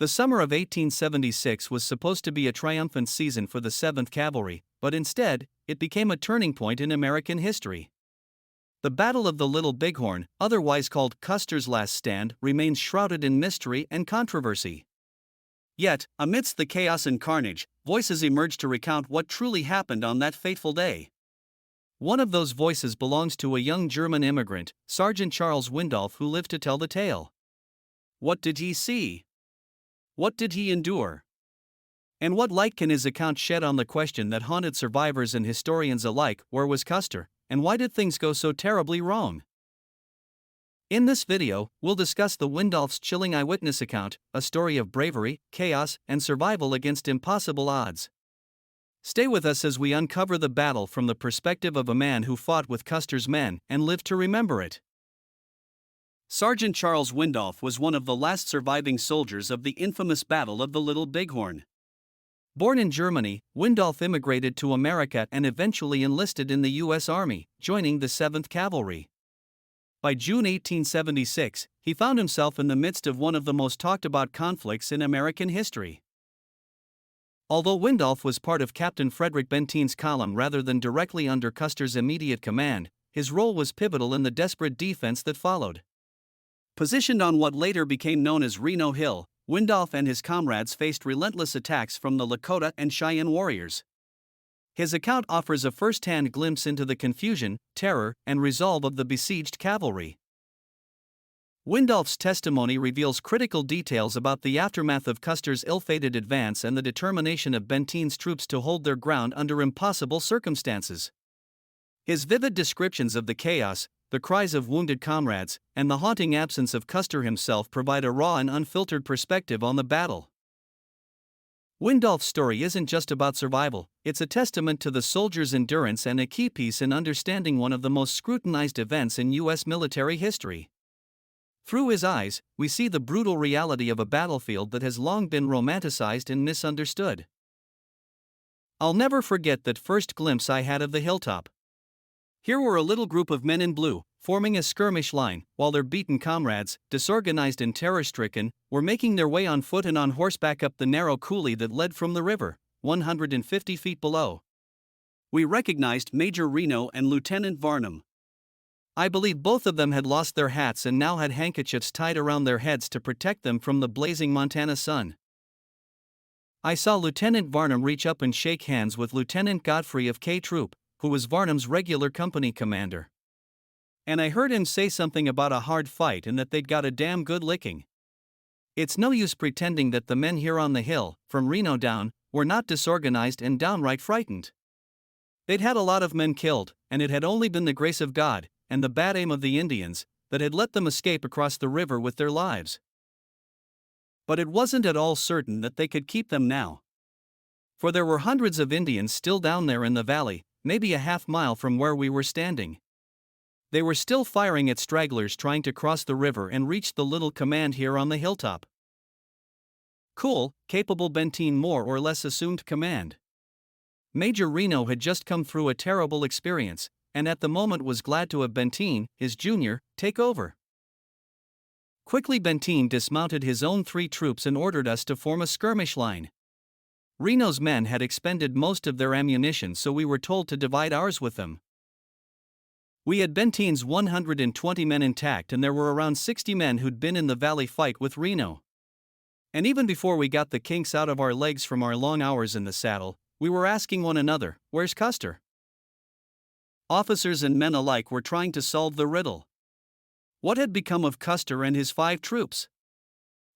The summer of 1876 was supposed to be a triumphant season for the 7th Cavalry, but instead, it became a turning point in American history. The Battle of the Little Bighorn, otherwise called Custer's Last Stand, remains shrouded in mystery and controversy. Yet, amidst the chaos and carnage, voices emerged to recount what truly happened on that fateful day. One of those voices belongs to a young German immigrant, Sergeant Charles Windolph, who lived to tell the tale. What did he see? What did he endure? And what light can his account shed on the question that haunted survivors and historians alike: where was Custer, and why did things go so terribly wrong? In this video, we'll discuss the Windolph's chilling eyewitness account, a story of bravery, chaos, and survival against impossible odds. Stay with us as we uncover the battle from the perspective of a man who fought with Custer's men and lived to remember it. Sergeant Charles Windolph was one of the last surviving soldiers of the infamous Battle of the Little Bighorn. Born in Germany, Windolph immigrated to America and eventually enlisted in the U.S. Army, joining the 7th Cavalry. By June 1876, he found himself in the midst of one of the most talked about conflicts in American history. Although Windolph was part of Captain Frederick Benteen's column rather than directly under Custer's immediate command, his role was pivotal in the desperate defense that followed. Positioned on what later became known as Reno Hill, Windolph and his comrades faced relentless attacks from the Lakota and Cheyenne warriors. His account offers a first-hand glimpse into the confusion, terror, and resolve of the besieged cavalry. Windolph's testimony reveals critical details about the aftermath of Custer's ill-fated advance and the determination of Benteen's troops to hold their ground under impossible circumstances. His vivid descriptions of the chaos, the cries of wounded comrades, and the haunting absence of Custer himself provide a raw and unfiltered perspective on the battle. Windolph's story isn't just about survival, it's a testament to the soldier's endurance and a key piece in understanding one of the most scrutinized events in U.S. military history. Through his eyes, we see the brutal reality of a battlefield that has long been romanticized and misunderstood. I'll never forget that first glimpse I had of the hilltop. Here were a little group of men in blue, forming a skirmish line, while their beaten comrades, disorganized and terror-stricken, were making their way on foot and on horseback up the narrow coulee that led from the river, 150 feet below. We recognized Major Reno and Lieutenant Varnum. I believe both of them had lost their hats and now had handkerchiefs tied around their heads to protect them from the blazing Montana sun. I saw Lieutenant Varnum reach up and shake hands with Lieutenant Godfrey of K Troop, who was Varnum's regular company commander. And I heard him say something about a hard fight and that they'd got a damn good licking. It's no use pretending that the men here on the hill, from Reno down, were not disorganized and downright frightened. They'd had a lot of men killed, and it had only been the grace of God, and the bad aim of the Indians, that had let them escape across the river with their lives. But it wasn't at all certain that they could keep them now. For there were hundreds of Indians still down there in the valley, maybe a half-mile from where we were standing. They were still firing at stragglers trying to cross the river and reach the little command here on the hilltop. Cool, capable Benteen more or less assumed command. Major Reno had just come through a terrible experience, and at the moment was glad to have Benteen, his junior, take over. Quickly Benteen dismounted his own 3 troops and ordered us to form a skirmish line. Reno's men had expended most of their ammunition, so we were told to divide ours with them. We had Benteen's 120 men intact, and there were around 60 men who'd been in the valley fight with Reno. And even before we got the kinks out of our legs from our long hours in the saddle, we were asking one another, "Where's Custer?" Officers and men alike were trying to solve the riddle. What had become of Custer and his 5 troops?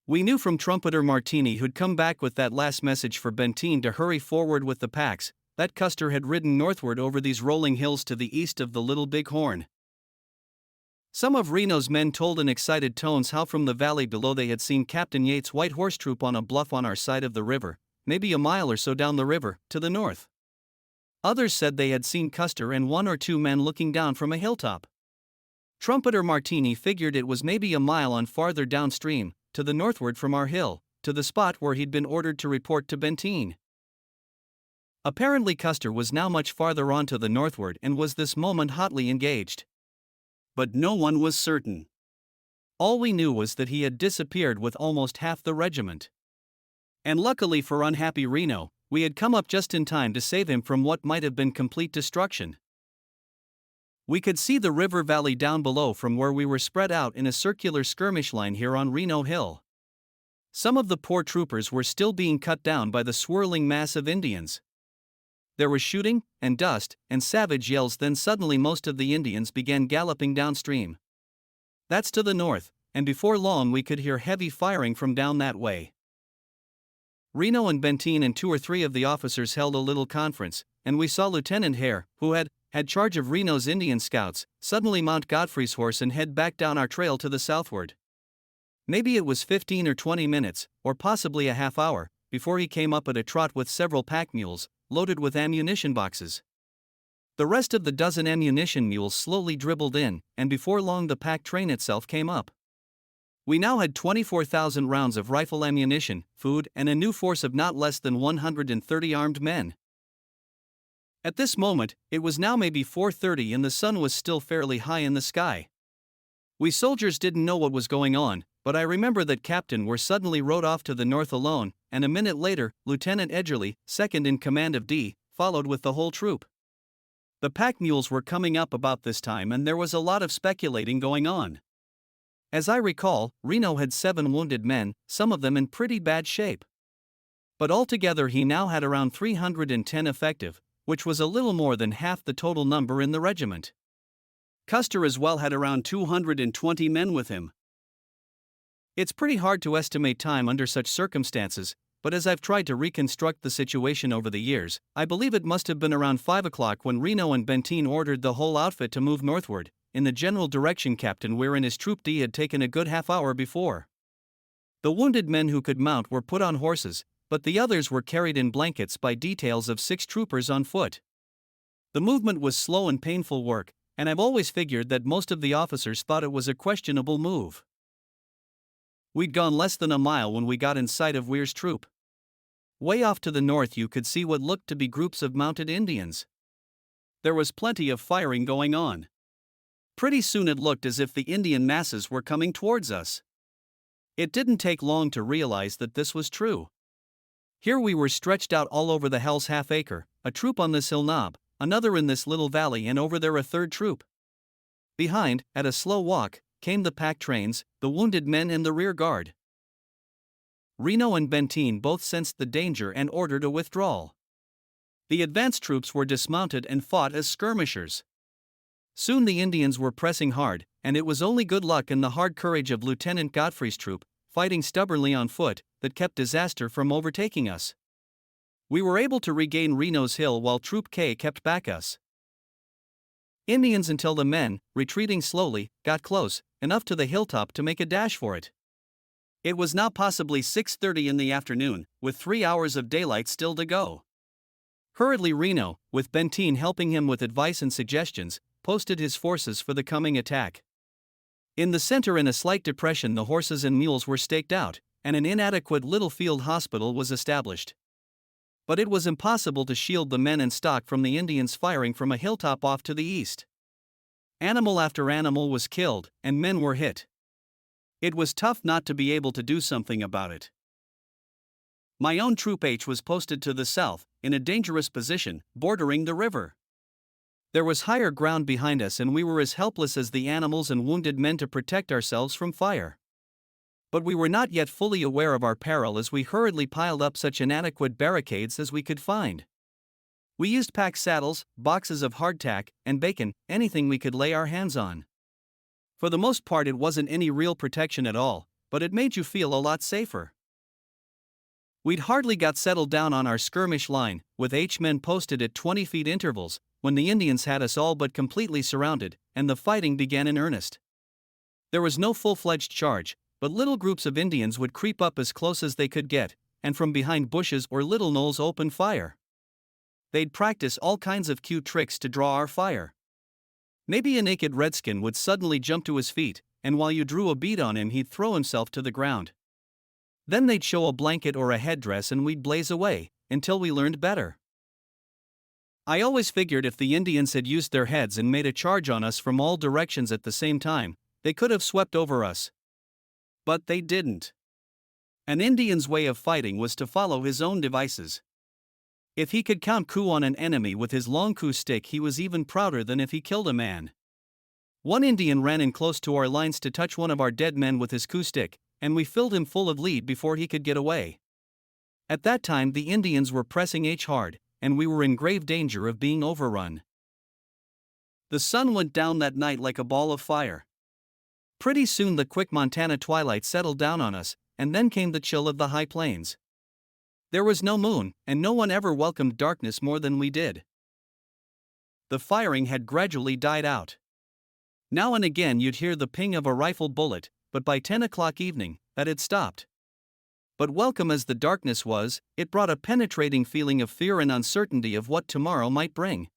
We knew from Trumpeter Martini, who'd come back with that last message for Benteen to hurry forward with the packs, that Custer had ridden northward over these rolling hills to the east of the Little Bighorn. Some of Reno's men told in excited tones how from the valley below they had seen Captain Yates' white horse troop on a bluff on our side of the river, maybe a mile or so down the river, to the north. Others said they had seen Custer and 1 or 2 men looking down from a hilltop. Trumpeter Martini figured it was maybe a mile on farther downstream, to the northward from our hill, to the spot where he'd been ordered to report to Benteen. Apparently Custer was now much farther on to the northward and was this moment hotly engaged. But no one was certain. All we knew was that he had disappeared with almost half the regiment. And luckily for unhappy Reno, we had come up just in time to save him from what might have been complete destruction. We could see the river valley down below from where we were spread out in a circular skirmish line here on Reno Hill. Some of the poor troopers were still being cut down by the swirling mass of Indians. There was shooting, and dust, and savage yells. Then suddenly most of the Indians began galloping downstream. That's to the north, and before long we could hear heavy firing from down that way. Reno and Benteen and 2 or 3 of the officers held a little conference, and we saw Lieutenant Hare, who had charge of Reno's Indian scouts, suddenly mount Godfrey's horse and head back down our trail to the southward. Maybe it was 15 or 20 minutes, or possibly a half hour, before he came up at a trot with several pack mules, loaded with ammunition boxes. The rest of the dozen ammunition mules slowly dribbled in, and before long the pack train itself came up. We now had 24,000 rounds of rifle ammunition, food, and a new force of not less than 130 armed men. At this moment, it was now maybe 4:30 and the sun was still fairly high in the sky. We soldiers didn't know what was going on, but I remember that Captain Were suddenly rode off to the north alone, and a minute later, Lieutenant Edgerly, second in command of D, followed with the whole troop. The pack mules were coming up about this time and there was a lot of speculating going on. As I recall, Reno had 7 wounded men, some of them in pretty bad shape. But altogether he now had around 310 effective, which was a little more than half the total number in the regiment. Custer as well had around 220 men with him. It's pretty hard to estimate time under such circumstances, but as I've tried to reconstruct the situation over the years, I believe it must have been around 5 o'clock when Reno and Benteen ordered the whole outfit to move northward, in the general direction Captain Ware and his troop D had taken a good half hour before. The wounded men who could mount were put on horses, but the others were carried in blankets by details of 6 troopers on foot. The movement was slow and painful work, and I've always figured that most of the officers thought it was a questionable move. We'd gone less than a mile when we got in sight of Weir's troop. Way off to the north you could see what looked to be groups of mounted Indians. There was plenty of firing going on. Pretty soon it looked as if the Indian masses were coming towards us. It didn't take long to realize that this was true. Here we were stretched out all over the hell's half-acre, a troop on this hill knob, another in this little valley, and over there a third troop. Behind, at a slow walk, came the pack trains, the wounded men and the rear guard. Reno and Benteen both sensed the danger and ordered a withdrawal. The advance troops were dismounted and fought as skirmishers. Soon the Indians were pressing hard, and it was only good luck and the hard courage of Lieutenant Godfrey's troop, fighting stubbornly on foot, that kept disaster from overtaking us. We were able to regain Reno's Hill while Troop K kept back us. Indians until the men, retreating slowly, got close, enough to the hilltop to make a dash for it. It was now possibly 6:30 in the afternoon, with 3 hours of daylight still to go. Hurriedly Reno, with Benteen helping him with advice and suggestions, posted his forces for the coming attack. In the center, in a slight depression, the horses and mules were staked out, and an inadequate little field hospital was established. But it was impossible to shield the men and stock from the Indians firing from a hilltop off to the east. Animal after animal was killed, and men were hit. It was tough not to be able to do something about it. My own Troop H was posted to the south, in a dangerous position, bordering the river. There was higher ground behind us and we were as helpless as the animals and wounded men to protect ourselves from fire. But we were not yet fully aware of our peril as we hurriedly piled up such inadequate barricades as we could find. We used pack saddles, boxes of hardtack, and bacon, anything we could lay our hands on. For the most part it wasn't any real protection at all, but it made you feel a lot safer. We'd hardly got settled down on our skirmish line, with H-men posted at 20-foot intervals, when the Indians had us all but completely surrounded, and the fighting began in earnest. There was no full-fledged charge, but little groups of Indians would creep up as close as they could get, and from behind bushes or little knolls open fire. They'd practice all kinds of cute tricks to draw our fire. Maybe a naked redskin would suddenly jump to his feet, and while you drew a bead on him he'd throw himself to the ground. Then they'd show a blanket or a headdress and we'd blaze away, until we learned better. I always figured if the Indians had used their heads and made a charge on us from all directions at the same time, they could have swept over us. But they didn't. An Indian's way of fighting was to follow his own devices. If he could count coup on an enemy with his long coup stick, he was even prouder than if he killed a man. One Indian ran in close to our lines to touch one of our dead men with his coup stick, and we filled him full of lead before he could get away. At that time the Indians were pressing H hard, and we were in grave danger of being overrun. The sun went down that night like a ball of fire. Pretty soon the quick Montana twilight settled down on us, and then came the chill of the high plains. There was no moon, and no one ever welcomed darkness more than we did. The firing had gradually died out. Now and again you'd hear the ping of a rifle bullet, but by 10 o'clock evening, that had stopped. But welcome as the darkness was, it brought a penetrating feeling of fear and uncertainty of what tomorrow might bring.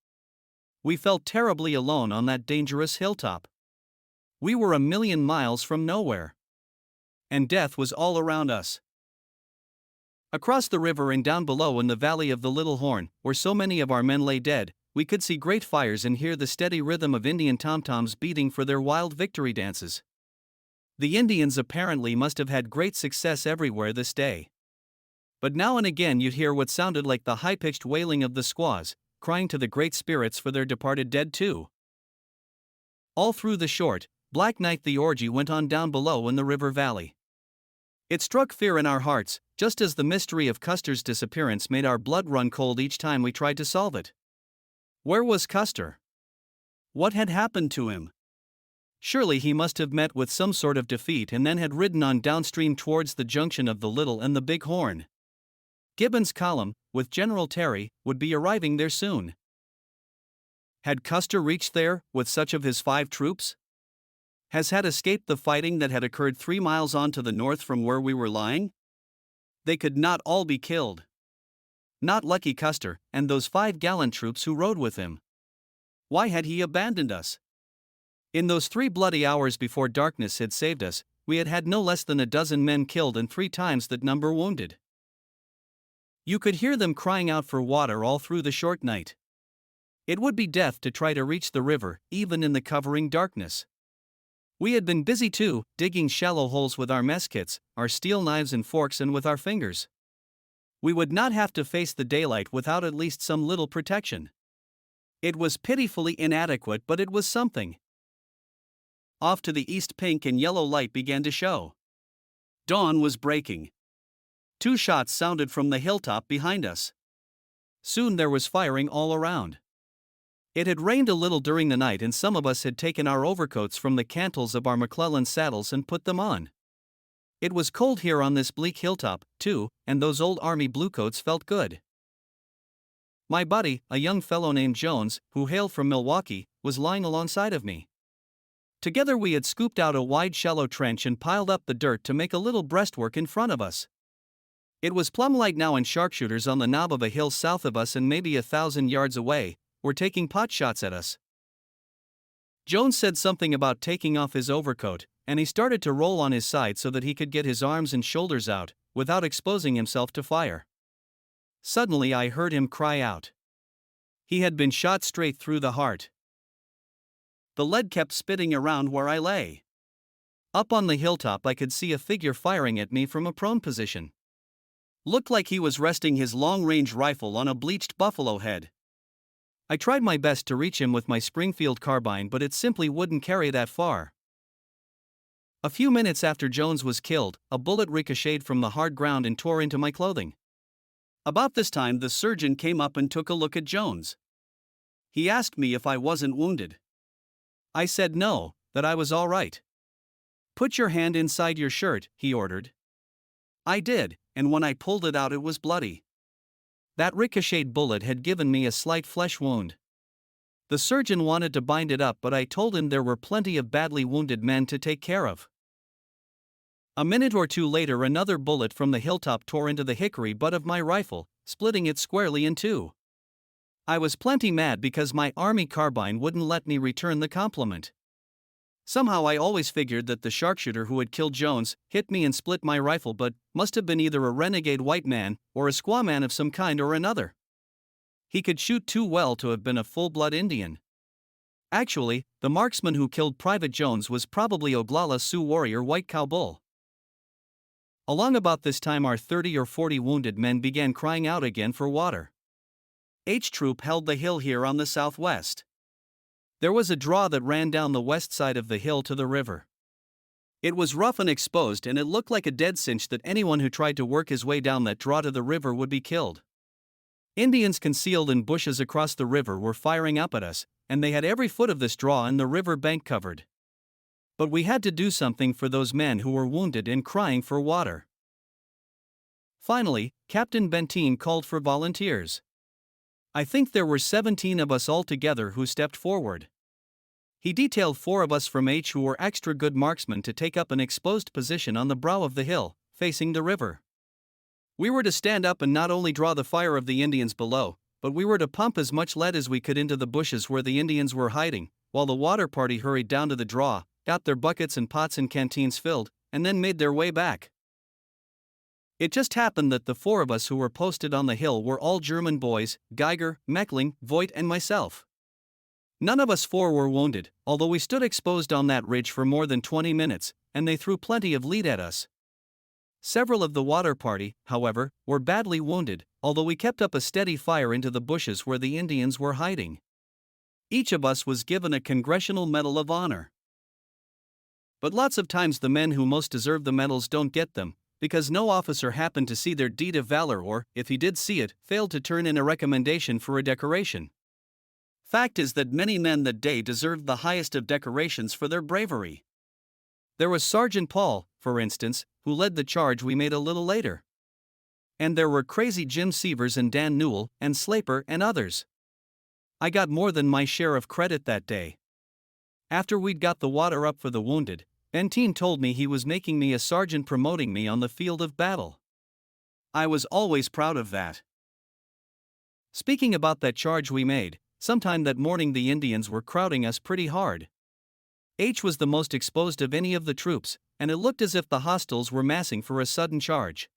We felt terribly alone on that dangerous hilltop. We were a million miles from nowhere. And death was all around us. Across the river and down below in the valley of the Little Horn, where so many of our men lay dead, we could see great fires and hear the steady rhythm of Indian tom-toms beating for their wild victory dances. The Indians apparently must have had great success everywhere this day. But now and again you'd hear what sounded like the high-pitched wailing of the squaws, crying to the great spirits for their departed dead too. All through the short, black night the orgy went on down below in the river valley. It struck fear in our hearts, just as the mystery of Custer's disappearance made our blood run cold each time we tried to solve it. Where was Custer? What had happened to him? Surely he must have met with some sort of defeat and then had ridden on downstream towards the junction of the Little and the Bighorn. Gibbon's column, with General Terry, would be arriving there soon. Had Custer reached there, with such of his 5 troops? Had escaped the fighting that had occurred 3 miles on to the north from where we were lying? They could not all be killed. Not Lucky Custer, and those 5 gallant troops who rode with him. Why had he abandoned us? In those 3 bloody hours before darkness had saved us, we had had no less than a dozen men killed and 3 times that number wounded. You could hear them crying out for water all through the short night. It would be death to try to reach the river, even in the covering darkness. We had been busy too, digging shallow holes with our mess kits, our steel knives and forks, and with our fingers. We would not have to face the daylight without at least some little protection. It was pitifully inadequate, but it was something. Off to the east pink and yellow light began to show. Dawn was breaking. 2 shots sounded from the hilltop behind us. Soon there was firing all around. It had rained a little during the night, and some of us had taken our overcoats from the cantles of our McClellan saddles and put them on. It was cold here on this bleak hilltop, too, and those old army bluecoats felt good. My buddy, a young fellow named Jones, who hailed from Milwaukee, was lying alongside of me. Together we had scooped out a wide shallow trench and piled up the dirt to make a little breastwork in front of us. It was plumb light now, and sharpshooters on the knob of a hill south of us and maybe 1,000 yards away were taking pot shots at us. Jones said something about taking off his overcoat, and he started to roll on his side so that he could get his arms and shoulders out, without exposing himself to fire. Suddenly I heard him cry out. He had been shot straight through the heart. The lead kept spitting around where I lay. Up on the hilltop I could see a figure firing at me from a prone position. Looked like he was resting his long-range rifle on a bleached buffalo head. I tried my best to reach him with my Springfield carbine, but it simply wouldn't carry that far. A few minutes after Jones was killed, a bullet ricocheted from the hard ground and tore into my clothing. About this time the surgeon came up and took a look at Jones. He asked me if I wasn't wounded. I said no, that I was all right. "Put your hand inside your shirt," he ordered. I did, and when I pulled it out it was bloody. That ricocheted bullet had given me a slight flesh wound. The surgeon wanted to bind it up, but I told him there were plenty of badly wounded men to take care of. A minute or 2 later another bullet from the hilltop tore into the hickory butt of my rifle, splitting it squarely in 2. I was plenty mad because my army carbine wouldn't let me return the compliment. Somehow I always figured that the sharpshooter who had killed Jones hit me and split my rifle, but must have been either a renegade white man or a squaw man of some kind or another. He could shoot too well to have been a full-blood Indian. Actually, the marksman who killed Private Jones was probably Oglala Sioux warrior White Cow Bull. Along about this time, our 30 or 40 wounded men began crying out again for water. H Troop held the hill here on the southwest. There was a draw that ran down the west side of the hill to the river. It was rough and exposed, and it looked like a dead cinch that anyone who tried to work his way down that draw to the river would be killed. Indians concealed in bushes across the river were firing up at us, and they had every foot of this draw and the river bank covered. But we had to do something for those men who were wounded and crying for water. Finally, Captain Benteen called for volunteers. I think there were 17 of us altogether who stepped forward. He detailed 4 of us from H who were extra good marksmen to take up an exposed position on the brow of the hill, facing the river. We were to stand up and not only draw the fire of the Indians below, but we were to pump as much lead as we could into the bushes where the Indians were hiding, while the water party hurried down to the draw, got their buckets and pots and canteens filled, and then made their way back. It just happened that the 4 of us who were posted on the hill were all German boys: Geiger, Meckling, Voigt, and myself. None of us 4 were wounded, although we stood exposed on that ridge for more than 20 minutes, and they threw plenty of lead at us. Several of the water party, however, were badly wounded, although we kept up a steady fire into the bushes where the Indians were hiding. Each of us was given a Congressional Medal of Honor. But lots of times the men who most deserve the medals don't get them, because no officer happened to see their deed of valor or, if he did see it, failed to turn in a recommendation for a decoration. Fact is that many men that day deserved the highest of decorations for their bravery. There was Sergeant Paul, for instance, who led the charge we made a little later. And there were Crazy Jim Severs and Dan Newell, and Slaper and others. I got more than my share of credit that day. After we'd got the water up for the wounded, Benteen told me he was making me a sergeant, promoting me on the field of battle. I was always proud of that. Speaking about that charge we made, sometime that morning the Indians were crowding us pretty hard. H was the most exposed of any of the troops, and it looked as if the hostiles were massing for a sudden charge.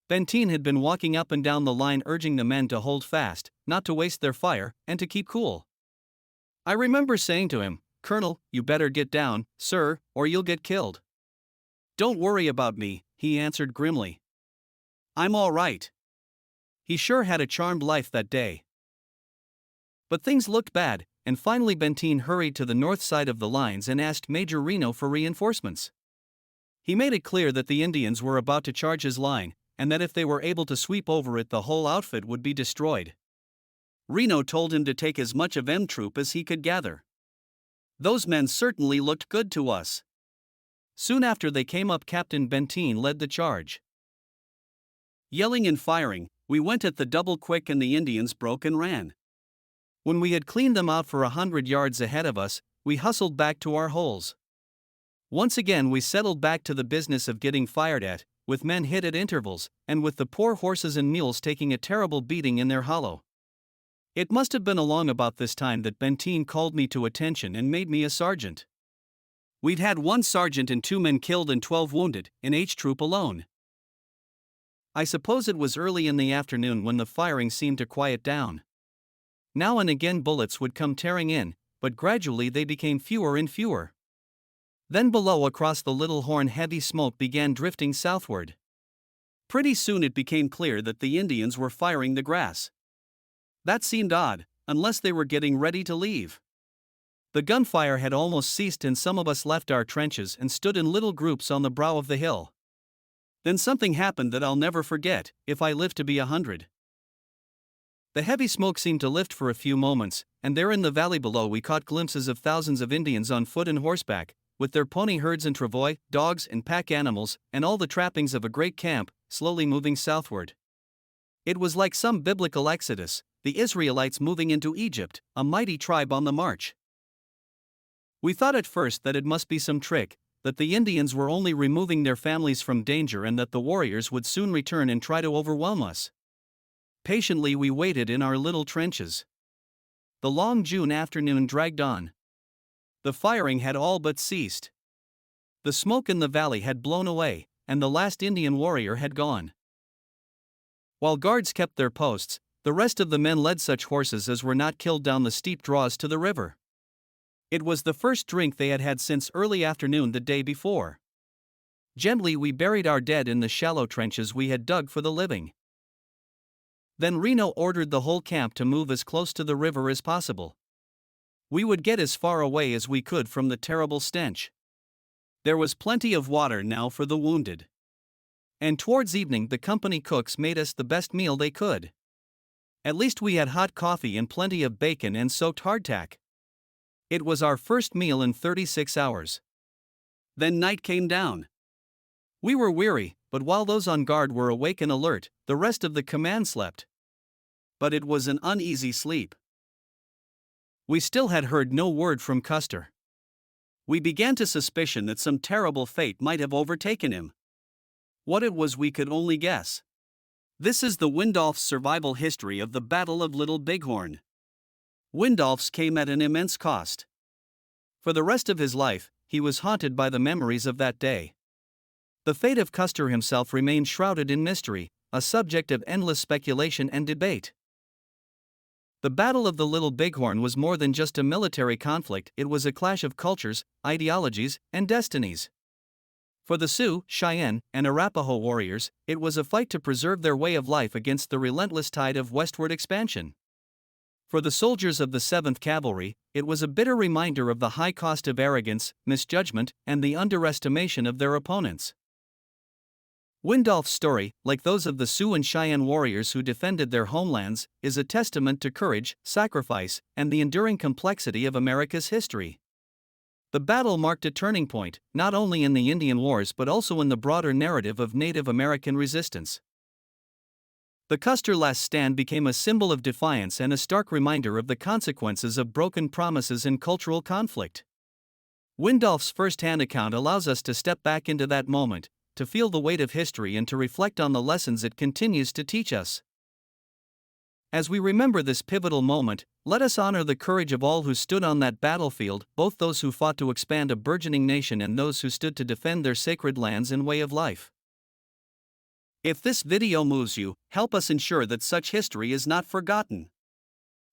Benteen had been walking up and down the line urging the men to hold fast, not to waste their fire, and to keep cool. I remember saying to him, "Colonel, you better get down, sir, or you'll get killed." "Don't worry about me," he answered grimly. "I'm all right." He sure had a charmed life that day. But things looked bad, and finally Benteen hurried to the north side of the lines and asked Major Reno for reinforcements. He made it clear that the Indians were about to charge his line, and that if they were able to sweep over it the whole outfit would be destroyed. Reno told him to take as much of M Troop as he could gather. Those men certainly looked good to us. Soon after they came up, Captain Benteen led the charge. Yelling and firing, we went at the double quick and the Indians broke and ran. When we had cleaned them out for 100 yards ahead of us, we hustled back to our holes. Once again we settled back to the business of getting fired at, with men hit at intervals, and with the poor horses and mules taking a terrible beating in their hollow. It must have been along about this time that Benteen called me to attention and made me a sergeant. We'd had 1 sergeant and 2 men killed and 12 wounded, in H Troop alone. I suppose it was early in the afternoon when the firing seemed to quiet down. Now and again bullets would come tearing in, but gradually they became fewer and fewer. Then below across the Little Horn heavy smoke began drifting southward. Pretty soon it became clear that the Indians were firing the grass. That seemed odd, unless they were getting ready to leave. The gunfire had almost ceased and some of us left our trenches and stood in little groups on the brow of the hill. Then something happened that I'll never forget, if I live to be 100. The heavy smoke seemed to lift for a few moments, and there in the valley below we caught glimpses of thousands of Indians on foot and horseback, with their pony herds and travois, dogs and pack animals, and all the trappings of a great camp, slowly moving southward. It was like some biblical exodus, the Israelites moving into Egypt, a mighty tribe on the march. We thought at first that it must be some trick, that the Indians were only removing their families from danger and that the warriors would soon return and try to overwhelm us. Patiently we waited in our little trenches. The long June afternoon dragged on. The firing had all but ceased. The smoke in the valley had blown away, and the last Indian warrior had gone. While guards kept their posts, the rest of the men led such horses as were not killed down the steep draws to the river. It was the first drink they had had since early afternoon the day before. Gently we buried our dead in the shallow trenches we had dug for the living. Then Reno ordered the whole camp to move as close to the river as possible. We would get as far away as we could from the terrible stench. There was plenty of water now for the wounded. And towards evening the company cooks made us the best meal they could. At least we had hot coffee and plenty of bacon and soaked hardtack. It was our first meal in 36 hours. Then night came down. We were weary, but while those on guard were awake and alert, the rest of the command slept. But it was an uneasy sleep. We still had heard no word from Custer. We began to suspicion that some terrible fate might have overtaken him. What it was we could only guess. This is the Windolf's survival history of the Battle of Little Bighorn. Windolf's came at an immense cost. For the rest of his life, he was haunted by the memories of that day. The fate of Custer himself remained shrouded in mystery, a subject of endless speculation and debate. The Battle of the Little Bighorn was more than just a military conflict, it was a clash of cultures, ideologies, and destinies. For the Sioux, Cheyenne, and Arapaho warriors, it was a fight to preserve their way of life against the relentless tide of westward expansion. For the soldiers of the 7th Cavalry, it was a bitter reminder of the high cost of arrogance, misjudgment, and the underestimation of their opponents. Windolf's story, like those of the Sioux and Cheyenne warriors who defended their homelands, is a testament to courage, sacrifice, and the enduring complexity of America's history. The battle marked a turning point, not only in the Indian Wars but also in the broader narrative of Native American resistance. The Custer last stand became a symbol of defiance and a stark reminder of the consequences of broken promises and cultural conflict. Windolf's first-hand account allows us to step back into that moment, to feel the weight of history and to reflect on the lessons it continues to teach us. As we remember this pivotal moment, let us honor the courage of all who stood on that battlefield, both those who fought to expand a burgeoning nation and those who stood to defend their sacred lands and way of life. If this video moves you, help us ensure that such history is not forgotten.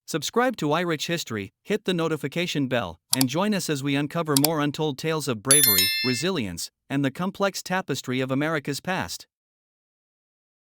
Subscribe to iRich History, hit the notification bell, and join us as we uncover more untold tales of bravery, resilience, and the complex tapestry of America's past.